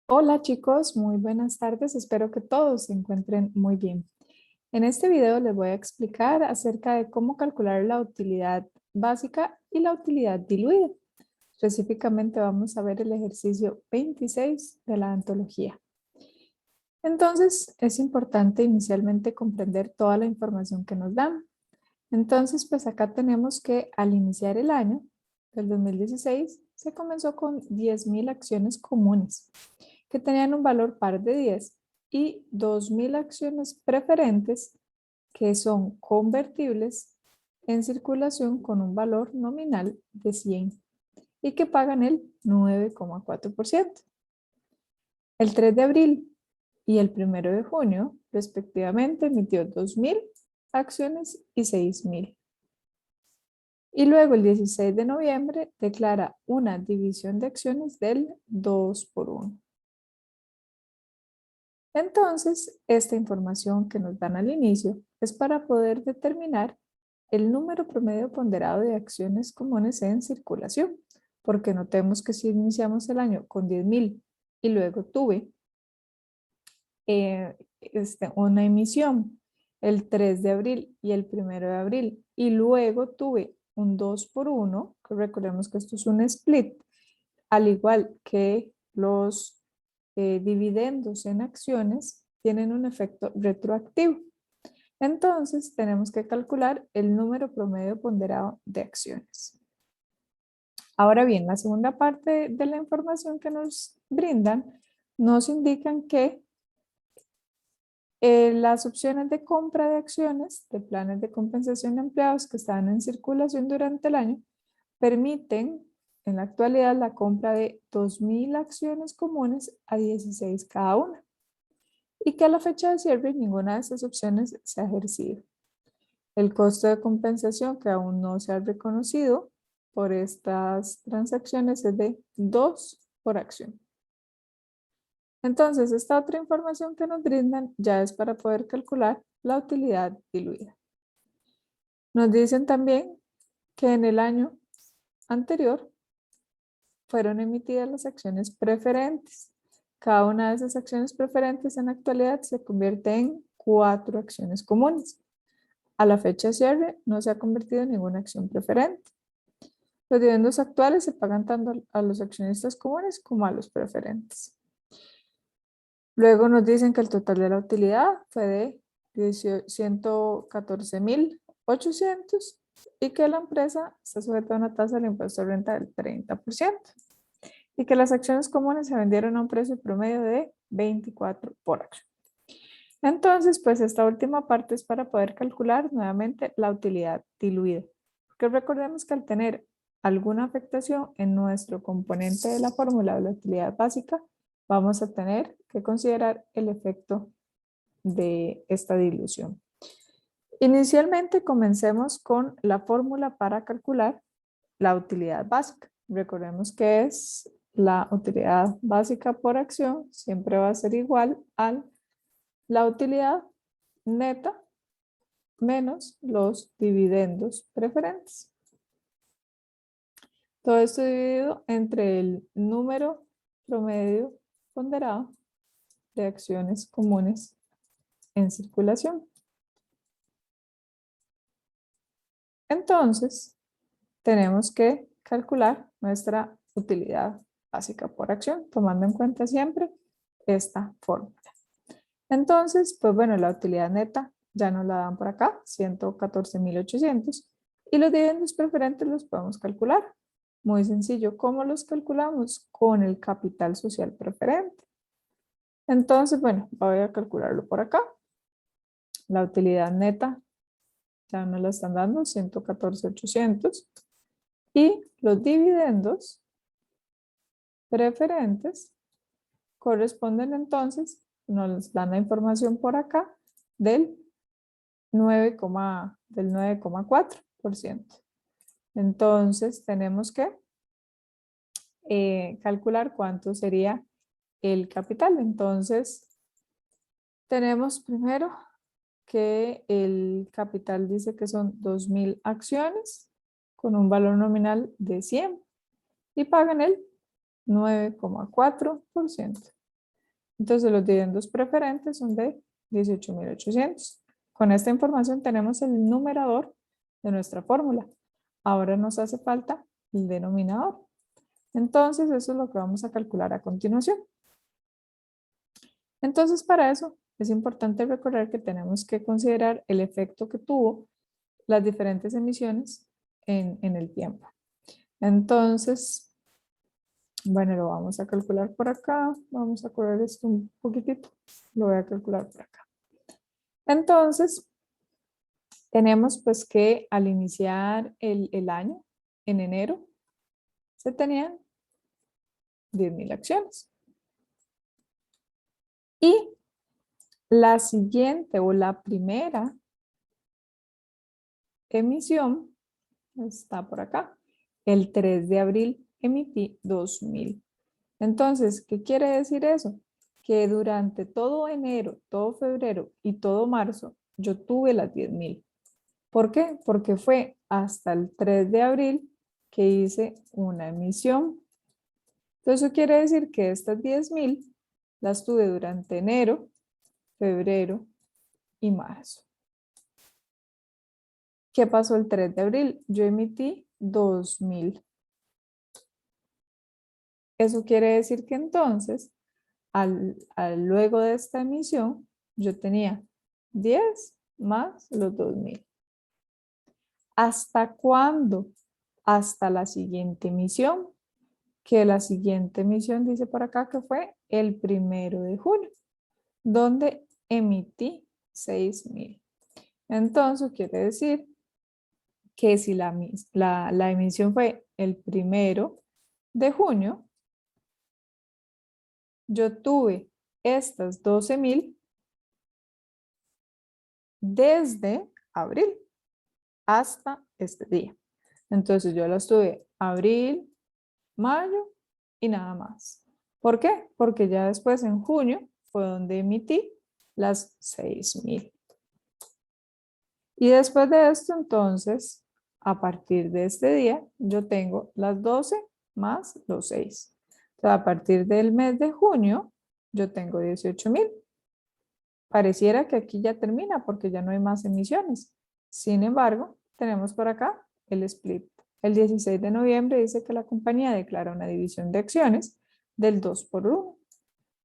Hola chicos, muy buenas tardes. Espero que todos se encuentren muy bien. En este video les voy a explicar acerca de cómo calcular la utilidad básica y la utilidad diluida. Específicamente vamos a ver el ejercicio 26 de la antología. Entonces, es importante inicialmente comprender toda la información que nos dan. Entonces, pues acá tenemos que al iniciar el año del 2016 se comenzó con 10.000 acciones comunes que tenían un valor par de 10 y 2.000 acciones preferentes que son convertibles en circulación con un valor nominal de 100 y que pagan el 9,4%. El 3 de abril y el 1 de junio, respectivamente, emitió 2.000 acciones y 6.000. Y luego el 16 de noviembre declara una división de acciones del 2 por 1. Entonces, esta información que nos dan al inicio es para poder determinar el número promedio ponderado de acciones comunes en circulación, porque notemos que si iniciamos el año con 10.000 y luego tuve una emisión el 3 de abril y el 1 de abril y luego tuve un 2 por 1, que recordemos que esto es un split, al igual que los dividendos en acciones tienen un efecto retroactivo. Entonces, tenemos que calcular el número promedio ponderado de acciones. Ahora bien, la segunda parte de la información que nos brindan nos indican que las opciones de compra de acciones de planes de compensación de empleados que están en circulación durante el año permiten en la actualidad la compra de 2.000 acciones comunes a 16 cada una y que a la fecha de cierre ninguna de estas opciones se ha ejercido. El costo de compensación que aún no se ha reconocido por estas transacciones es de 2 por acción. Entonces, esta otra información que nos brindan ya es para poder calcular la utilidad diluida. Nos dicen también que en el año anterior fueron emitidas las acciones preferentes. Cada una de esas acciones preferentes en la actualidad se convierte en 4 acciones comunes. A la fecha de cierre no se ha convertido en ninguna acción preferente. Los dividendos actuales se pagan tanto a los accionistas comunes como a los preferentes. Luego nos dicen que el total de la utilidad fue de 114.800 y que la empresa está sujeta a una tasa del impuesto de renta del 30% y que las acciones comunes se vendieron a un precio promedio de 24 por acción. Entonces, pues esta última parte es para poder calcular nuevamente la utilidad diluida. Porque recordemos que al tener alguna afectación en nuestro componente de la fórmula de la utilidad básica, vamos a tener que considerar el efecto de esta dilución. Inicialmente comencemos con la fórmula para calcular la utilidad básica. Recordemos que es la utilidad básica por acción, siempre va a ser igual a la utilidad neta menos los dividendos preferentes. Todo esto dividido entre el número promedio ponderado de acciones comunes en circulación. Entonces, tenemos que calcular nuestra utilidad básica por acción, tomando en cuenta siempre esta fórmula. Entonces, pues bueno, la utilidad neta ya nos la dan por acá, 114.800, y los dividendos preferentes los podemos calcular. Muy sencillo, ¿cómo los calculamos? Con el capital social preferente. Entonces, bueno, voy a calcularlo por acá. La utilidad neta ya me la están dando, 114.800. Y los dividendos preferentes corresponden entonces, nos dan la información por acá, del 9,4%. Entonces tenemos que calcular cuánto sería el capital. Entonces tenemos primero que el capital dice que son 2.000 acciones con un valor nominal de 100 y pagan el 9,4%. Entonces los dividendos preferentes son de 18.800. Con esta información tenemos el numerador de nuestra fórmula. Ahora nos hace falta el denominador. Entonces eso es lo que vamos a calcular a continuación. Entonces para eso es importante recordar que tenemos que considerar el efecto que tuvo las diferentes emisiones en el tiempo. Entonces, bueno, lo vamos a calcular por acá. Vamos a correr esto un poquitito. Lo voy a calcular por acá. Entonces, tenemos pues que al iniciar el año, en enero, se tenían 10.000 acciones. Y la siguiente o la primera emisión está por acá. El 3 de abril emití 2.000. Entonces, ¿qué quiere decir eso? Que durante todo enero, todo febrero y todo marzo, yo tuve las 10.000. ¿Por qué? Porque fue hasta el 3 de abril que hice una emisión. Entonces, eso quiere decir que estas 10.000 las tuve durante enero, febrero y marzo. ¿Qué pasó el 3 de abril? Yo emití 2.000. Eso quiere decir que entonces, luego de esta emisión, yo tenía 10 más los 2.000. ¿Hasta cuándo? Hasta la siguiente emisión, que la siguiente emisión dice por acá que fue el 1 de junio, donde emití 6.000. Entonces, quiere decir que si la emisión fue el 1 de junio, yo tuve estas 12.000 desde abril hasta este día. Entonces yo las tuve abril, mayo y nada más. ¿Por qué? Porque ya después en junio fue donde emití las 6.000. Y después de esto, entonces, a partir de este día, yo tengo las 12 más los 6. Entonces, a partir del mes de junio, yo tengo 18.000. Pareciera que aquí ya termina porque ya no hay más emisiones. Sin embargo, tenemos por acá el split. El 16 de noviembre dice que la compañía declara una división de acciones del 2 por 1.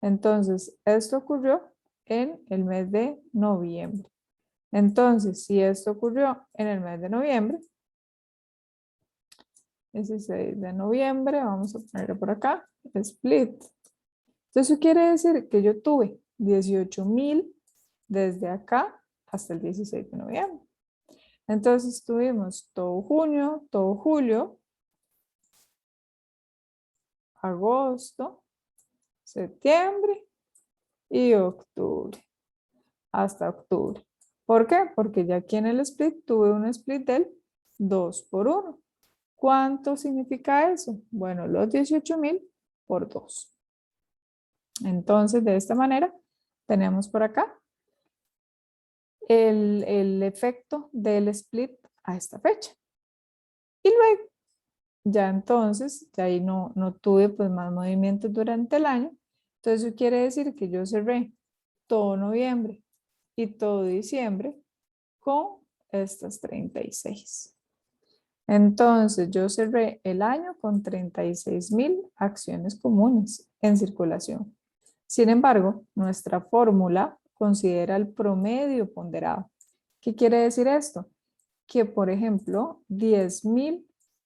Entonces, esto ocurrió en el mes de noviembre. Entonces, si esto ocurrió en el mes de noviembre, 16 de noviembre, vamos a ponerlo por acá, split. Entonces, eso quiere decir que yo tuve 18.000 desde acá hasta el 16 de noviembre. Entonces, tuvimos todo junio, todo julio, agosto, septiembre y octubre, hasta octubre. ¿Por qué? Porque ya aquí en el split tuve un split del 2 por 1. ¿Cuánto significa eso? Bueno, los 18.000 por 2. Entonces, de esta manera, tenemos por acá el efecto del split a esta fecha. Y luego, ya entonces, ya ahí no tuve pues más movimientos durante el año. Entonces, eso quiere decir que yo cerré todo noviembre y todo diciembre con estas 36. Entonces, yo cerré el año con 36.000 acciones comunes en circulación. Sin embargo, nuestra fórmula considera el promedio ponderado. ¿Qué quiere decir esto? Que, por ejemplo, 10.000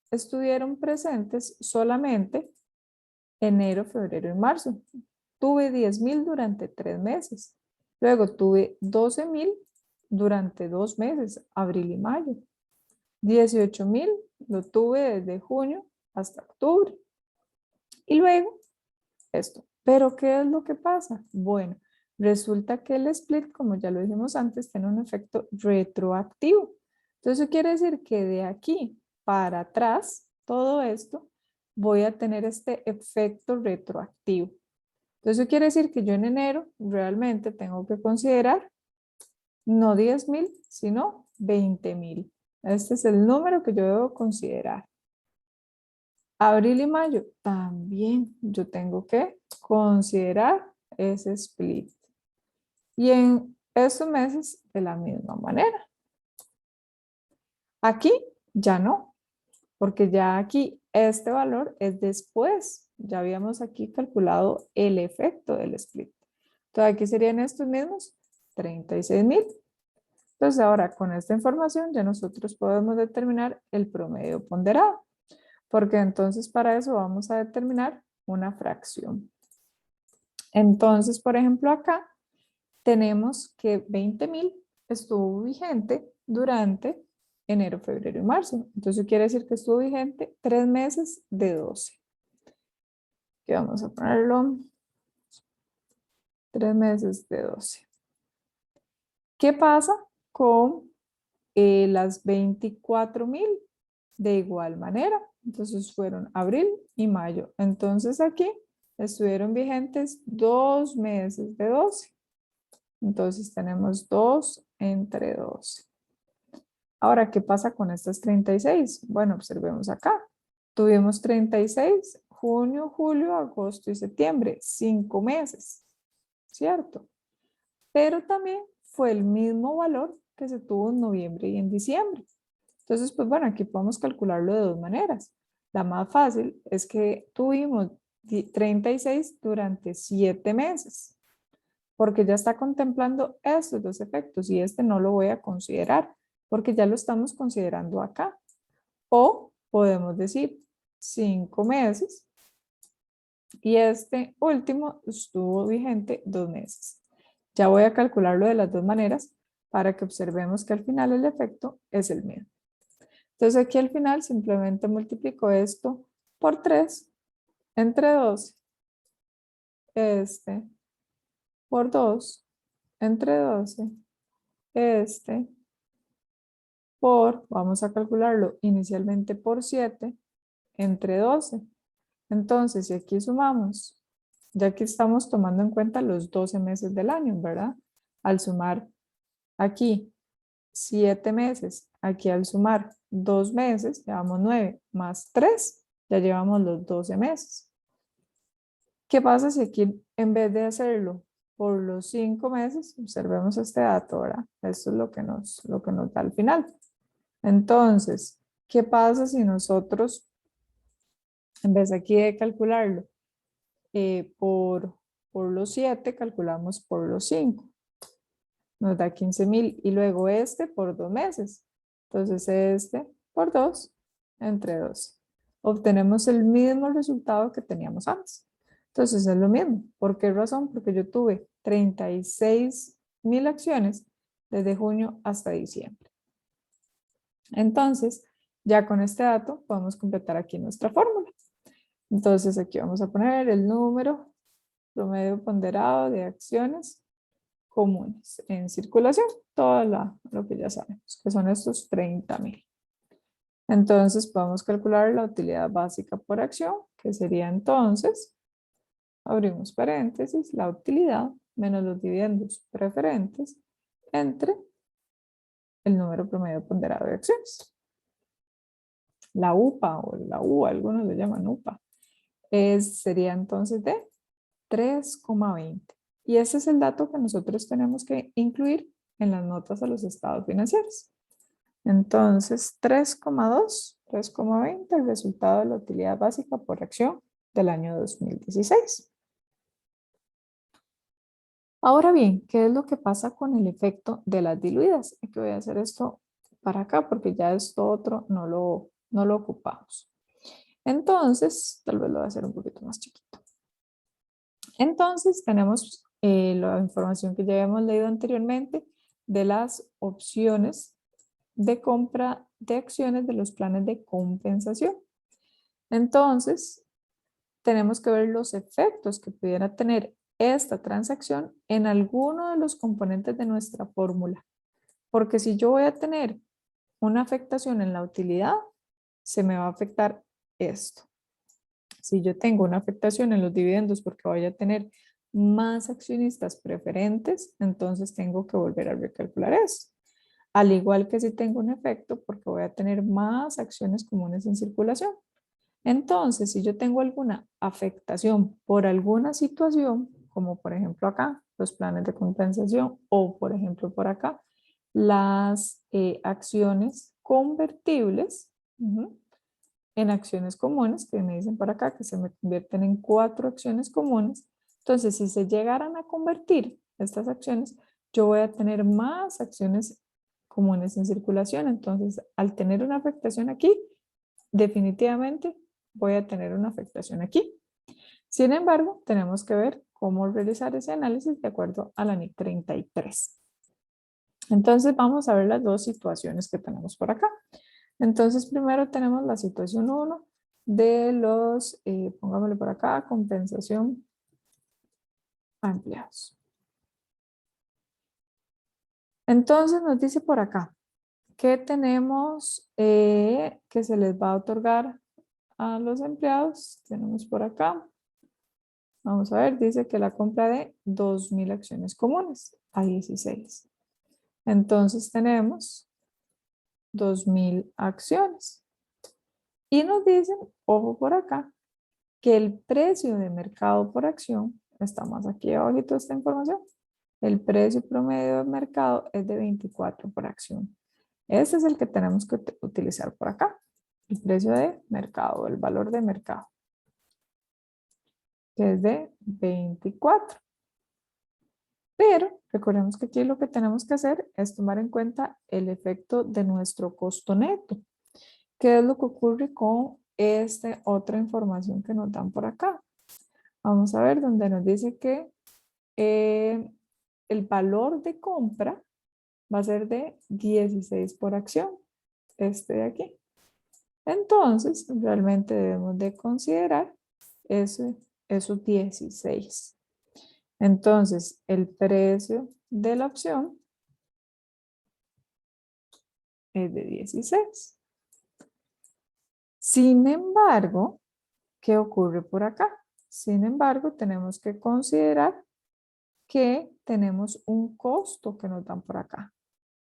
estuvieron presentes solamente enero, febrero y marzo. Tuve 10.000 durante 3 meses. Luego tuve 12.000 durante 2 meses, abril y mayo. 18.000 lo tuve desde junio hasta octubre. Y luego esto. ¿Pero qué es lo que pasa? Bueno, resulta que el split, como ya lo dijimos antes, tiene un efecto retroactivo. Entonces, eso quiere decir que de aquí para atrás, todo esto, voy a tener este efecto retroactivo. Entonces, eso quiere decir que yo en enero realmente tengo que considerar no 10.000, sino 20.000. Este es el número que yo debo considerar. Abril y mayo también yo tengo que considerar ese split. Y en estos meses de la misma manera. Aquí ya no, porque ya aquí este valor es después. Ya habíamos aquí calculado el efecto del split. Entonces aquí serían estos mismos 36,000. Entonces ahora con esta información ya nosotros podemos determinar el promedio ponderado, porque entonces para eso vamos a determinar una fracción. Entonces, por ejemplo, acá tenemos que 20,000 estuvo vigente durante enero, febrero y marzo. Entonces quiere decir que estuvo vigente 3 meses de 12. Aquí vamos a ponerlo 3 meses de 12. ¿Qué pasa con las 24,000? De igual manera. Entonces fueron abril y mayo. Entonces aquí estuvieron vigentes 2 meses de 12. Entonces tenemos 2 entre 12. Ahora, ¿qué pasa con estas 36? Bueno, observemos acá. Tuvimos 36, junio, julio, agosto y septiembre, 5 meses, ¿cierto? Pero también fue el mismo valor que se tuvo en noviembre y en diciembre. Entonces, pues bueno, aquí podemos calcularlo de dos maneras. La más fácil es que tuvimos 36 durante 7 meses, porque ya está contemplando estos dos efectos y este no lo voy a considerar, porque ya lo estamos considerando acá. O podemos decir 5 meses y este último estuvo vigente 2 meses. Ya voy a calcularlo de las dos maneras para que observemos que al final el efecto es el mismo. Entonces aquí al final simplemente multiplico esto por 3 entre 12. Este por 2 entre 12. Este por, vamos a calcularlo inicialmente por 7 entre 12. Entonces, si aquí sumamos, ya que estamos tomando en cuenta los 12 meses del año, ¿verdad? Al sumar aquí 7 meses, aquí al sumar 2 meses, llevamos 9 más 3, ya llevamos los 12 meses. ¿Qué pasa si aquí en vez de hacerlo por los 5 meses, observemos este dato, ¿verdad? Esto es lo que nos da al final. Entonces, ¿qué pasa si nosotros, en vez aquí de calcularlo por los 7, calculamos por los 5? Nos da 15,000 y luego este por 2 meses. Entonces este por 2 entre 12. Obtenemos el mismo resultado que teníamos antes. Entonces es lo mismo. ¿Por qué razón? Porque yo tuve 36,000 acciones desde junio hasta diciembre. Entonces, ya con este dato podemos completar aquí nuestra fórmula. Entonces aquí vamos a poner el número promedio ponderado de acciones comunes en circulación, todo lo que ya sabemos, que son estos 30,000. Entonces podemos calcular la utilidad básica por acción, que sería entonces, abrimos paréntesis, la utilidad menos los dividendos preferentes entre el número promedio ponderado de acciones. La UPA o la U, algunos le llaman UPA, sería entonces de 3,20. Y ese es el dato que nosotros tenemos que incluir en las notas a los estados financieros. Entonces, 3,20, el resultado de la utilidad básica por acción del año 2016. Ahora bien, ¿qué es lo que pasa con el efecto de las diluidas? Y que voy a hacer esto para acá porque ya esto otro no lo ocupamos. Entonces, tal vez lo voy a hacer un poquito más chiquito. Entonces, tenemos la información que ya habíamos leído anteriormente de las opciones de compra de acciones de los planes de compensación. Entonces, tenemos que ver los efectos que pudiera tener esta transacción en alguno de los componentes de nuestra fórmula. Porque si yo voy a tener una afectación en la utilidad, se me va a afectar esto. Si yo tengo una afectación en los dividendos porque voy a tener más accionistas preferentes, entonces tengo que volver a recalcular eso. Al igual que si tengo un efecto porque voy a tener más acciones comunes en circulación. Entonces, si yo tengo alguna afectación por alguna situación, como por ejemplo acá, los planes de compensación, o por ejemplo por acá, las acciones convertibles en acciones comunes, que me dicen por acá que se me convierten en 4 acciones comunes. Entonces, si se llegaran a convertir estas acciones, yo voy a tener más acciones comunes en circulación. Entonces, al tener una afectación aquí, definitivamente voy a tener una afectación aquí. Sin embargo, tenemos que ver cómo realizar ese análisis de acuerdo a la NIC 33. Entonces, vamos a ver las dos situaciones que tenemos por acá. Entonces, primero tenemos la situación 1 de los, pongámosle por acá, compensación a empleados. Entonces, nos dice por acá que tenemos que se les va a otorgar a los empleados. Tenemos por acá, vamos a ver, dice que la compra de 2,000 acciones comunes a 16. Entonces, tenemos 2,000 acciones. Y nos dicen, ojo por acá, que el precio de mercado por acción, está más aquí abajo de toda esta información, el precio promedio de mercado es de 24 por acción. Ese es el que tenemos que utilizar por acá, el precio de mercado, el valor de mercado, que es de 24. Pero recordemos que aquí lo que tenemos que hacer es tomar en cuenta el efecto de nuestro costo neto. ¿Qué es lo que ocurre con esta otra información que nos dan por acá? Vamos a ver donde nos dice que el valor de compra va a ser de 16 por acción, este de aquí. Entonces, realmente debemos de considerar esos 16. Entonces, el precio de la opción es de 16. Sin embargo, ¿qué ocurre por acá? Sin embargo, tenemos que considerar que tenemos un costo que nos dan por acá.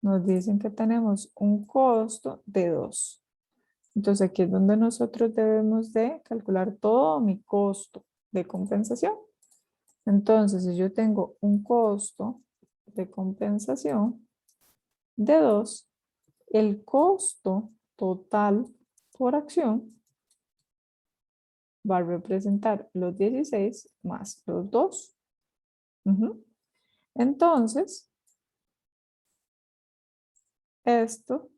Nos dicen que tenemos un costo de 2. Entonces aquí es donde nosotros debemos de calcular todo mi costo de compensación. Entonces, si yo tengo un costo de compensación de 2, el costo total por acción va a representar los 16 más los 2. Entonces, esto,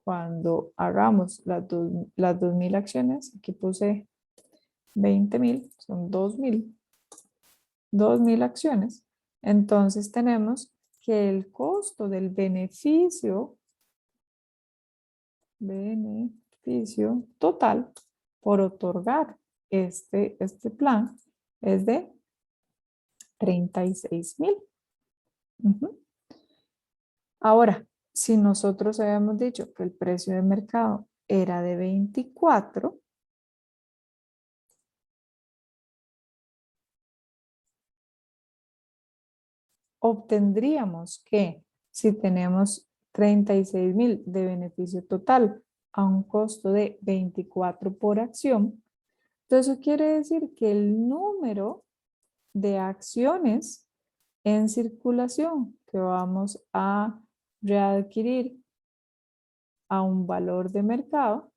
cuando hagamos las 2,000 acciones, aquí puse 20,000, son 2,000 acciones. Entonces tenemos que el costo del beneficio total por otorgar este plan es de 36,000. Ahora, si nosotros habíamos dicho que el precio de mercado era de 24, obtendríamos que si tenemos 36,000 de beneficio total a un costo de 24 por acción, entonces eso quiere decir que el número de acciones en circulación que vamos a readquirir a un valor de mercado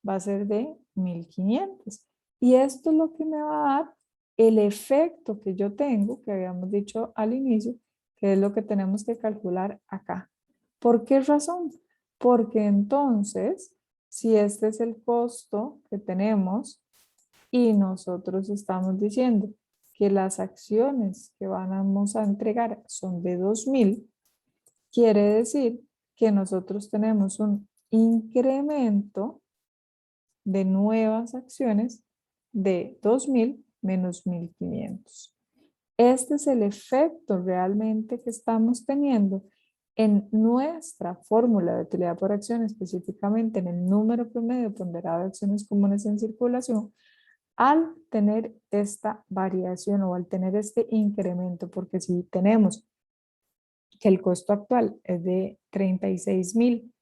va a ser de 1,500. Y esto es lo que me va a dar el efecto que yo tengo, que habíamos dicho al inicio, que es lo que tenemos que calcular acá. ¿Por qué razón? Porque entonces, si este es el costo que tenemos y nosotros estamos diciendo que las acciones que vamos a entregar son de 2,000, quiere decir que nosotros tenemos un incremento de nuevas acciones de 2,000 menos 1,500. Este es el efecto realmente que estamos teniendo en nuestra fórmula de utilidad por acción, específicamente en el número promedio ponderado de acciones comunes en circulación, al tener esta variación o al tener este incremento, porque si tenemos que el costo actual es de 36,000,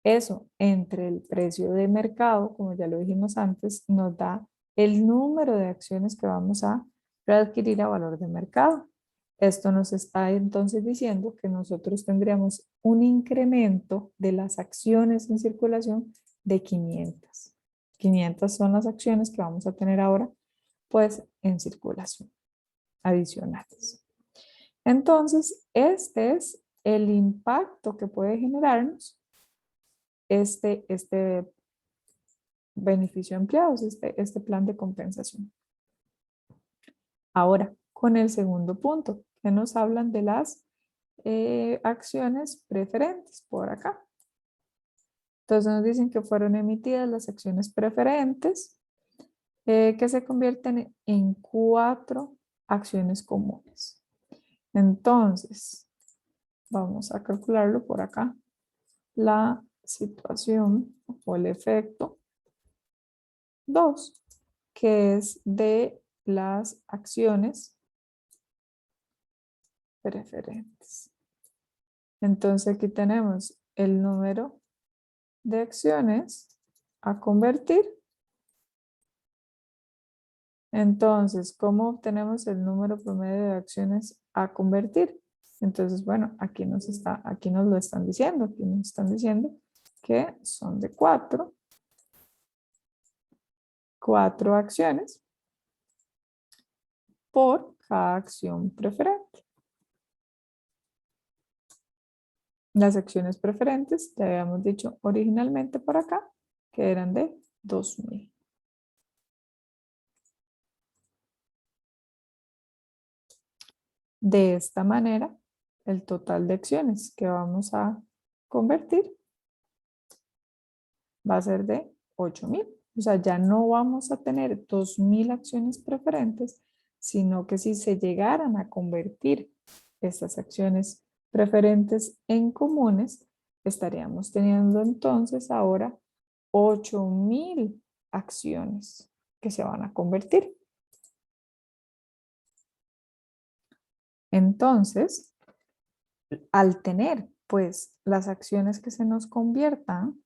eso entre el precio de mercado, como ya lo dijimos antes, nos da el número de acciones que vamos a readquirir a valor de mercado. Esto nos está entonces diciendo que nosotros tendríamos un incremento de las acciones en circulación de 500. 500 son las acciones que vamos a tener ahora pues en circulación adicionales. Entonces, este es el impacto que puede generarnos este beneficio de empleados, este plan de compensación. Ahora, con el segundo punto, que nos hablan de las acciones preferentes por acá. Entonces nos dicen que fueron emitidas las acciones preferentes que se convierten en 4 acciones comunes. Entonces, vamos a calcularlo por acá. La situación o el efecto 2, que es de las acciones preferentes. Entonces aquí tenemos el número de acciones a convertir. Entonces, ¿cómo obtenemos el número promedio de acciones a convertir? Entonces, bueno, aquí nos lo están diciendo. Aquí nos están diciendo que son de 4 acciones por cada acción preferente. Las acciones preferentes, ya habíamos dicho originalmente por acá, que eran de 2000. De esta manera, el total de acciones que vamos a convertir va a ser de 8000. O sea, ya no vamos a tener 2000 acciones preferentes, sino que si se llegaran a convertir estas acciones preferentes en comunes, estaríamos teniendo entonces ahora 8000 acciones que se van a convertir. Entonces, al tener pues las acciones que se nos conviertan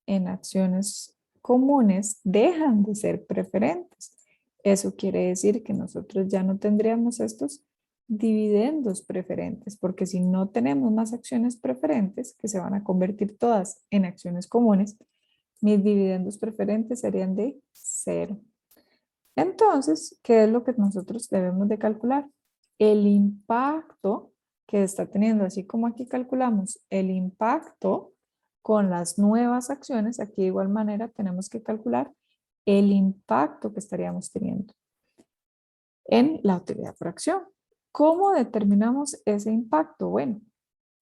en acciones comunes, dejan de ser preferentes. Eso quiere decir que nosotros ya no tendríamos estos dividendos preferentes, porque si no tenemos más acciones preferentes, que se van a convertir todas en acciones comunes, mis dividendos preferentes serían de 0. Entonces, ¿qué es lo que nosotros debemos de calcular? El impacto que está teniendo, así como aquí calculamos el impacto con las nuevas acciones, aquí de igual manera tenemos que calcular el impacto que estaríamos teniendo en la utilidad por acción. ¿Cómo determinamos ese impacto? Bueno,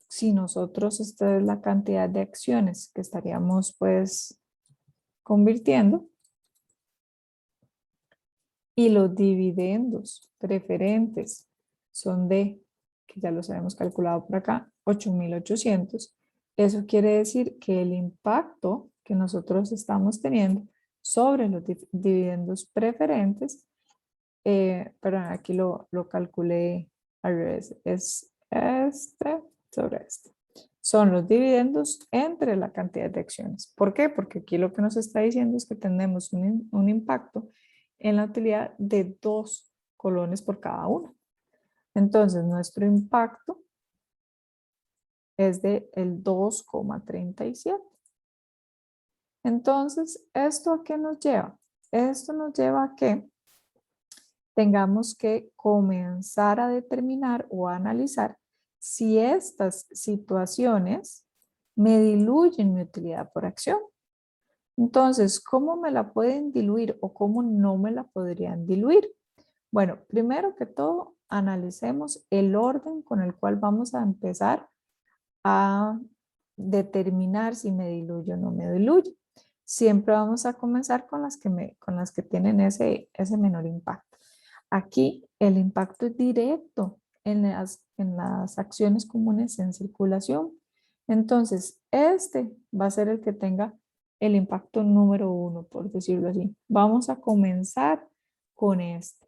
si nosotros, esta es la cantidad de acciones que estaríamos pues convirtiendo, y los dividendos preferentes son de, que ya los habíamos calculado por acá, 8800. Eso quiere decir que el impacto que nosotros estamos teniendo sobre los dividendos preferentes, perdón, aquí lo calculé al revés, es este sobre este. Son los dividendos entre la cantidad de acciones. ¿Por qué? Porque aquí lo que nos está diciendo es que tenemos un impacto en la utilidad de 2 colones por cada uno. Entonces, nuestro impacto es de el 2,37. Entonces, ¿esto a qué nos lleva? Esto nos lleva a que tengamos que comenzar a determinar o a analizar si estas situaciones me diluyen mi utilidad por acción. Entonces, ¿cómo me la pueden diluir o cómo no me la podrían diluir? Bueno, primero que todo, analicemos el orden con el cual vamos a empezar a determinar si me diluye o no me diluye. Siempre vamos a comenzar con las que tienen ese menor impacto. Aquí el impacto es directo en las acciones comunes en circulación. Entonces, este va a ser el que tenga el impacto número 1, por decirlo así. Vamos a comenzar con este.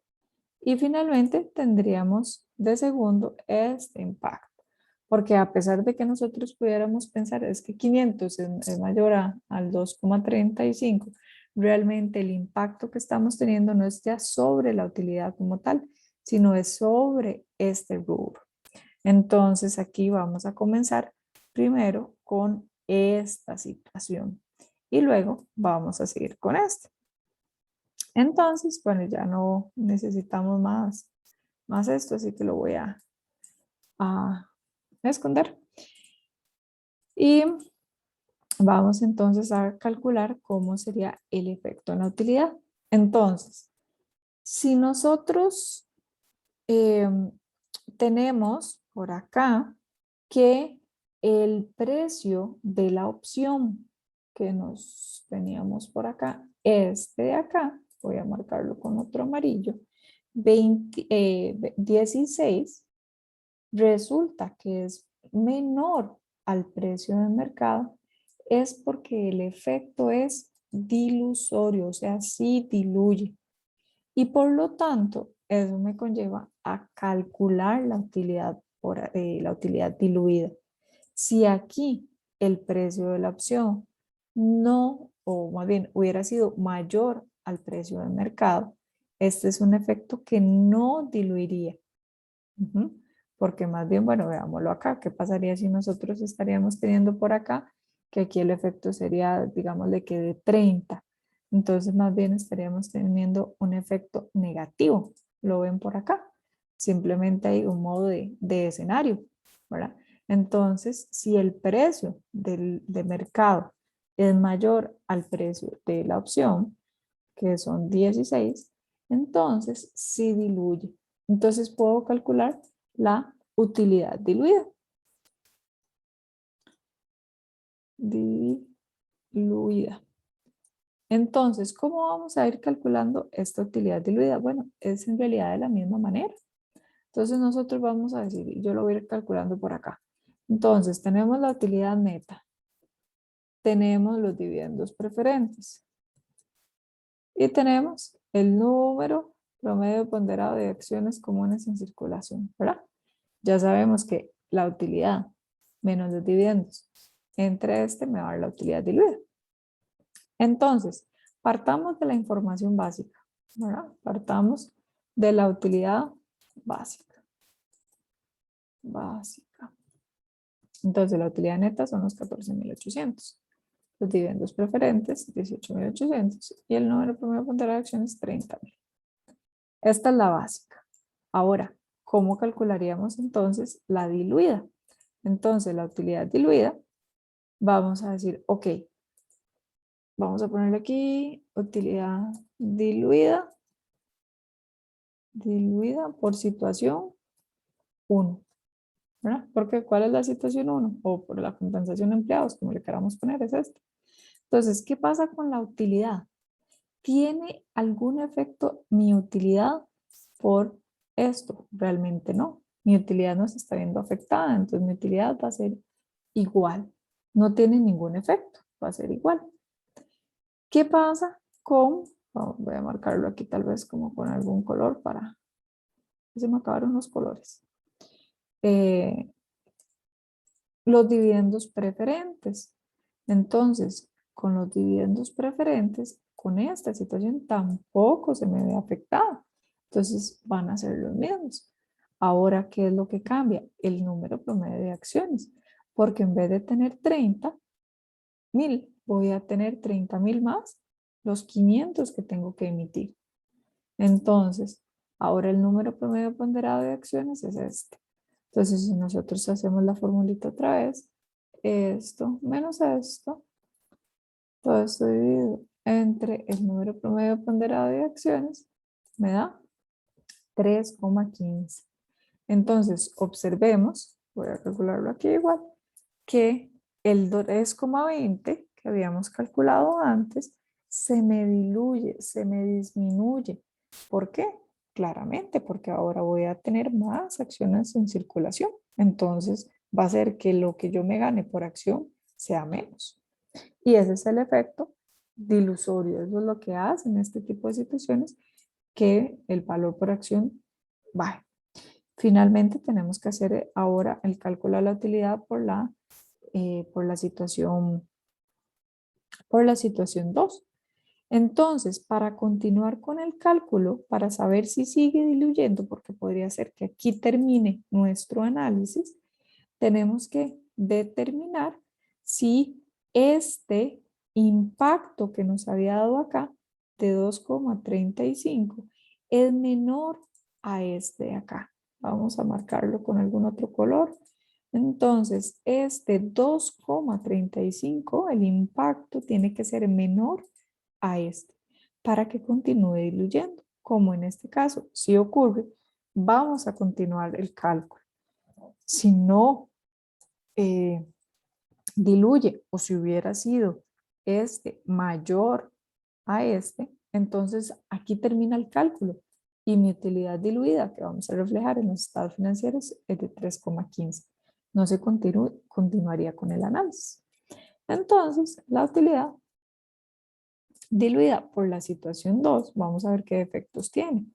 Y finalmente tendríamos de segundo este impacto. Porque a pesar de que nosotros pudiéramos pensar es que 500 es mayor al 2,35, realmente el impacto que estamos teniendo no es ya sobre la utilidad como tal, sino es sobre este rubro. Entonces aquí vamos a comenzar primero con esta situación y luego vamos a seguir con esta. Entonces, bueno, ya no necesitamos más esto, así que lo voy a esconder. Y vamos entonces a calcular cómo sería el efecto en la utilidad. Entonces, si nosotros tenemos por acá que el precio de la opción que nos teníamos por acá, este de acá, voy a marcarlo con otro amarillo, 16, resulta que es menor al precio del mercado, es porque el efecto es dilusorio, o sea, sí diluye. Y por lo tanto, eso me conlleva a calcular la utilidad diluida. Si aquí el precio de la opción no, o más bien hubiera sido mayor al precio del mercado, este es un efecto que no diluiría. Porque más bien, bueno, veámoslo acá. ¿Qué pasaría si nosotros estaríamos teniendo por acá que aquí el efecto sería, digamos, de que de 30? Entonces, más bien estaríamos teniendo un efecto negativo. ¿Lo ven por acá? Simplemente hay un modo de escenario, ¿verdad? Entonces, si el precio de mercado es mayor al precio de la opción, que son 16, entonces sí diluye. Entonces puedo calcular la utilidad diluida. Diluida. Entonces, ¿cómo vamos a ir calculando esta utilidad diluida? Bueno, es en realidad de la misma manera. Entonces nosotros vamos a decir, yo lo voy a ir calculando por acá. Entonces, tenemos la utilidad neta. Tenemos los dividendos preferentes. Y tenemos el número promedio ponderado de acciones comunes en circulación, ¿verdad? Ya sabemos que la utilidad menos los dividendos entre este me va a dar la utilidad diluida. Entonces, partamos de la información básica, ¿verdad? Partamos de la utilidad básica. Básica. Entonces, la utilidad neta son los 14.800. Los dividendos preferentes, 18.800. Y el número promedio ponderado de acciones, 30.000. Esta es la básica. Ahora, ¿cómo calcularíamos entonces la diluida? Entonces, la utilidad diluida, vamos a decir, ok, vamos a ponerle aquí utilidad diluida, diluida por situación 1, ¿verdad? Porque ¿cuál es la situación 1? O por la compensación de empleados, como le queramos poner, es esta. Entonces, ¿qué pasa con la utilidad? ¿Tiene algún efecto mi utilidad por esto? Realmente no. Mi utilidad no se está viendo afectada, entonces mi utilidad va a ser igual. No tiene ningún efecto, va a ser igual. ¿Qué pasa con, voy a marcarlo aquí tal vez como con algún color para, se me acabaron los colores. Los dividendos preferentes. Entonces, con los dividendos preferentes, con esta situación tampoco se me ve afectada. Entonces, van a ser los mismos. Ahora, ¿qué es lo que cambia? El número promedio de acciones. Porque en vez de tener 30.000, voy a tener 30.000 más los 500 que tengo que emitir. Entonces, ahora el número promedio ponderado de acciones es este. Entonces, si nosotros hacemos la formulita otra vez, esto menos esto, todo esto dividido entre el número promedio ponderado de acciones, me da 3,15. Entonces, observemos, voy a calcularlo aquí igual, que el 3,20 que habíamos calculado antes se me diluye, se me disminuye. ¿Por qué? Claramente, porque ahora voy a tener más acciones en circulación. Entonces, va a ser que lo que yo me gane por acción sea menos. Y ese es el efecto dilusorio. Eso es lo que hace en este tipo de situaciones que el valor por acción baje. Finalmente, tenemos que hacer ahora el cálculo de la utilidad por la situación 2. Entonces, para continuar con el cálculo, para saber si sigue diluyendo, porque podría ser que aquí termine nuestro análisis, tenemos que determinar si este impacto que nos había dado acá de 2,35 es menor a este de acá. Vamos a marcarlo con algún otro color. Entonces, este 2,35, el impacto tiene que ser menor a este para que continúe diluyendo. Como en este caso, si ocurre, vamos a continuar el cálculo. Si no diluye o si hubiera sido este mayor a este, entonces aquí termina el cálculo y mi utilidad diluida que vamos a reflejar en los estados financieros es de 3,15. No se continuaría con el análisis. Entonces, la utilidad diluida por la situación 2, vamos a ver qué efectos tiene.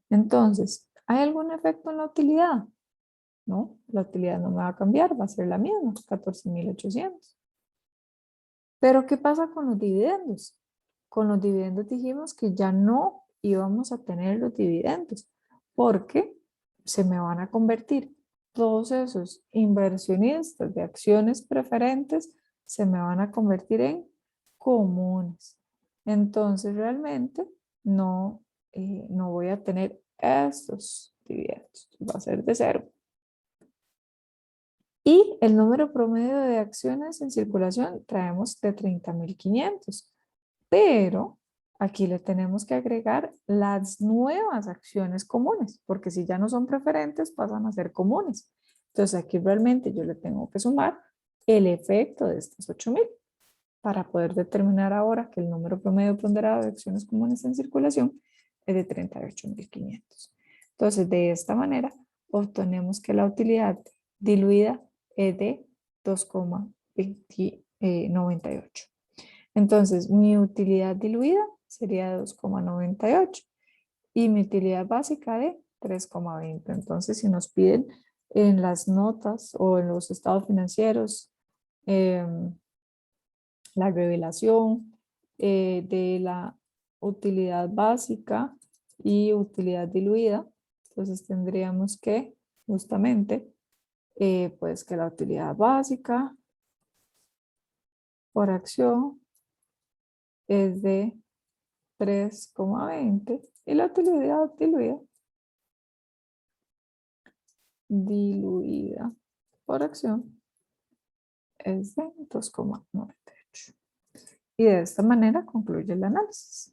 Entonces, ¿hay algún efecto en la utilidad? No, la utilidad no me va a cambiar, va a ser la misma, 14,800. Pero ¿qué pasa con los dividendos? Con los dividendos dijimos que ya no íbamos a tener los dividendos porque se me van a convertir todos esos inversionistas de acciones preferentes, se me van a convertir en comunes. Entonces realmente no, no voy a tener estos dividendos, va a ser de cero. Y el número promedio de acciones en circulación traemos de 30,500. Pero aquí le tenemos que agregar las nuevas acciones comunes, porque si ya no son preferentes, pasan a ser comunes. Entonces aquí realmente yo le tengo que sumar el efecto de estas 8,000 para poder determinar ahora que el número promedio ponderado de acciones comunes en circulación es de 38,500. Entonces, de esta manera, obtenemos que la utilidad diluida es de 2,98. Entonces, mi utilidad diluida sería de 2,98 y mi utilidad básica de 3,20. Entonces, si nos piden en las notas o en los estados financieros la revelación de la utilidad básica y utilidad diluida, entonces tendríamos que justamente pues que la utilidad básica por acción es de 3,20 y la utilidad diluida por acción es de 2,98. Y de esta manera concluye el análisis.